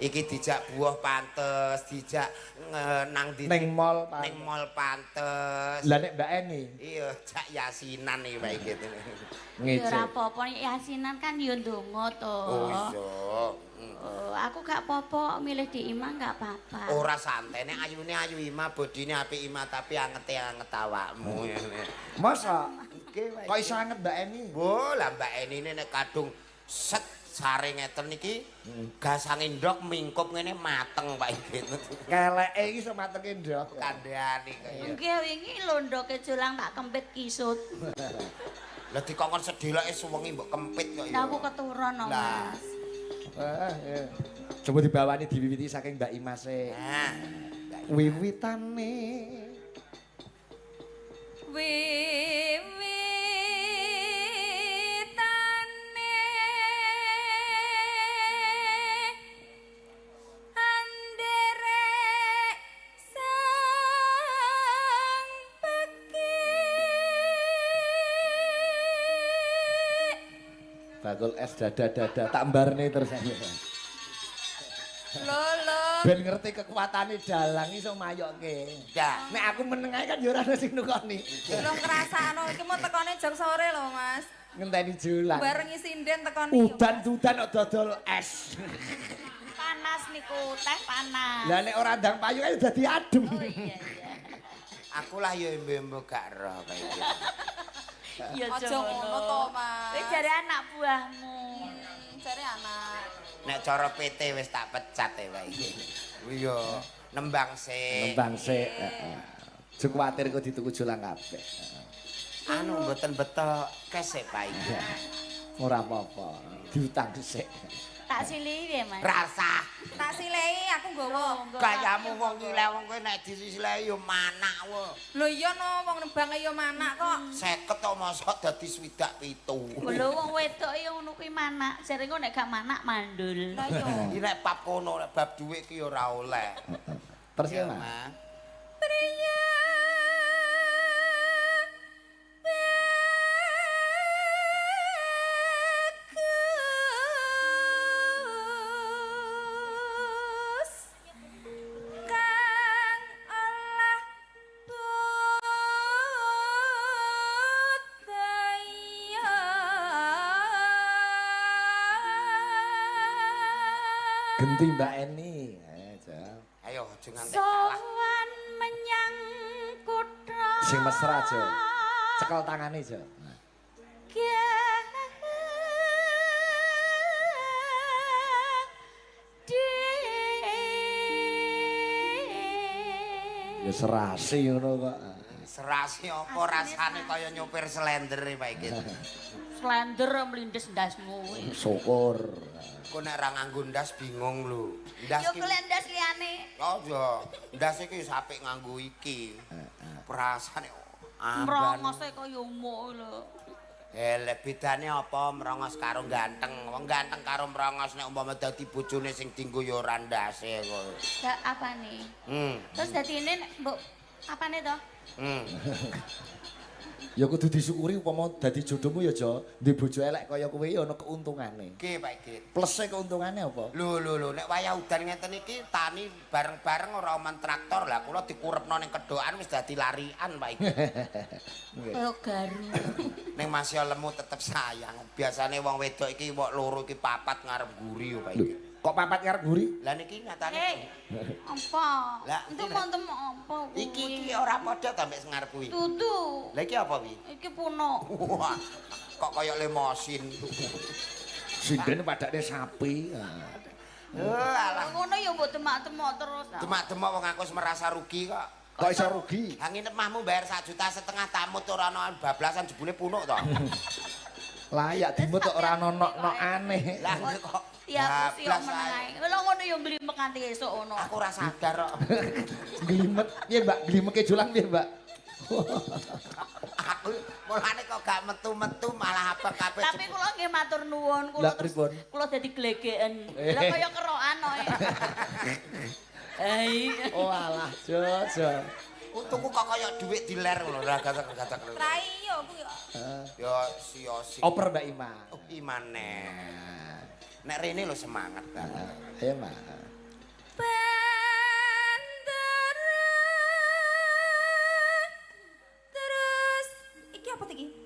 Iki dijak buah pantes, dijak nang ndi Ning mall ning mall pantes. Lah nek Mbak Eni Iya, jak yasinan iki bae gitu. Ya ora apa-apa yasinan kan ya ndonga to. Oh iya. Aku gak apa-apa milih di Ima gak apa-apa. Ora santai nek ayune ayu Ima, bodine apik Ima tapi anget awakmu. Masa Nggih, kok iso anget Mbak Eni? Oh, lah Mbak Eni nek kadung set sare ngeten iki gasange ndok mingkup ngene mateng Pak gitu. Keleke iki iso matenge ndok. Kandhane kaya. Nggih wingi londoke julang tak kempit kisut. Lah dikongkon sedeleke suwengi mbok kempit kok Lah aku keturun no, Lah. Mas. Coba dibawani diwiwiti saking Mbak Imas e. Nah, Wiwitane anderek sang peki. bakul es dada tak mbarne terus aja. Lolo. Ben ngerti kekuatane dalang iso mayokke. ya. Nek aku meneng ae kan yo ora ono sing nukoni. Lho ngrasakno iki mau tekone jam sore lho, Mas. Ngenteni julan. Barengi sinden tekon Udan-udan kok dodol es. Panas niku, teh panas. Lah nek ora ndang payu kan dadi adem. Oh iya iya. Aku lah ya embe-embe gak roh kaya gitu. Ya Aja ngono to, Mas. Wis jare anak buahmu. Jare anak. Nek cara PT wis tak pecat ya Pak iki. Iya, nembang sik. Nembang sik, heeh. Aja kuwatir kok dituku julang kabeh. Anu mboten beto kesek Pak iki. Ora apa-apa, diutang sik. Tak silihi ya, Mas. Rasa Tak silehi aku nggawa. gayamu wong gile wong kowe nek disisilehi yo manak wae. Lho iya no wong nembange ya manak kok. 50 kok mosok dadi swidak 7. Lho wong wedok ya ngono kuwi manak. Jare engko nek gak manak mandul. Lah iya. Iki nek bab kono nek bab dhuwit ki ora oleh. Terus ya, Ya, Mas. Mas. Priya. Bagus. Kang Allah budaya. Genti Mbak Eni. Aja. Ayo aja nganti kalah. Sowan menyang kutha. Sing mesra aja. Cekel tangane aja. Ya serasi ngono kok. Serasi apa rasane kaya nyopir slender Pak iki. Slender mlindes ndasmu. Syukur. Kok nek ra nganggo ndas bingung lho. Ndas Yo ki golek ndas liyane. Oh iya, ndas iki apik nganggo iki. Perasane amban. Mrongose kaya umuk lho. Lek bedane apa merongos karo ganteng. Wong ganteng karo merongos nek umpama dadi bojone sing dienggo ya ora ndase kok. Ya apane? Terus dadi ini mbok apane to? Ya kudu disyukuri upama dadi jodohmu ya aja ndek bojo elek kaya kowe ya ana keuntungane. Ki Pak Git. Plese keuntungane apa? Lho nek wayah udan ngeten iki tani bareng-bareng ora oman traktor lah kula dikurepno ning kedokan wis dadi larian Pak iki. Kaya garu. Ning masih lemu tetep sayang. Biasane wong wedok iki wong loro iki papat ngarep guri yo Pak iki. Kok papat ngarep guri? Lah niki nyatane Apa? Lah, Entuk iki montem apa kuwi? iki ora padha ta mek ngarep kuwi. Dudu. Lah iki apa wi? Iki puno. Wah, kok kaya lemosin. Sinden padane sapi. Alah, Ngono ya mbok demak-demak terus. demak-demak wong aku wis merasa rugi kok. Kok iso rugi? Ha nginep mahmu bayar 1,5 juta tamu ora ana bablasan jebule punuk to. Layak dimut kok ora ono aneh. Lah kok Tiap usia bablas menengae. Lha ngono ya nglimmek nganti esuk ngono. aku ora sadar kok. Glimet. Piye, Mbak? Glimeke julang piye, Mbak? Aku mulane kok gak metu-metu malah apa kabeh. Tapi kula nggih matur nuwun, Lah, kula terus pripun? kula dadi glegeken. Lah kaya kerokan kok. Hai. Oh alah, Jojo. Untukku kok kaya dhuwit diler ngono ra gatek-gatek. Rai yo aku yo. Ya sia-sia. Oper Mbak Ima. Imane. Nek rene lho semangat banget. Ayo, Mbak. iki?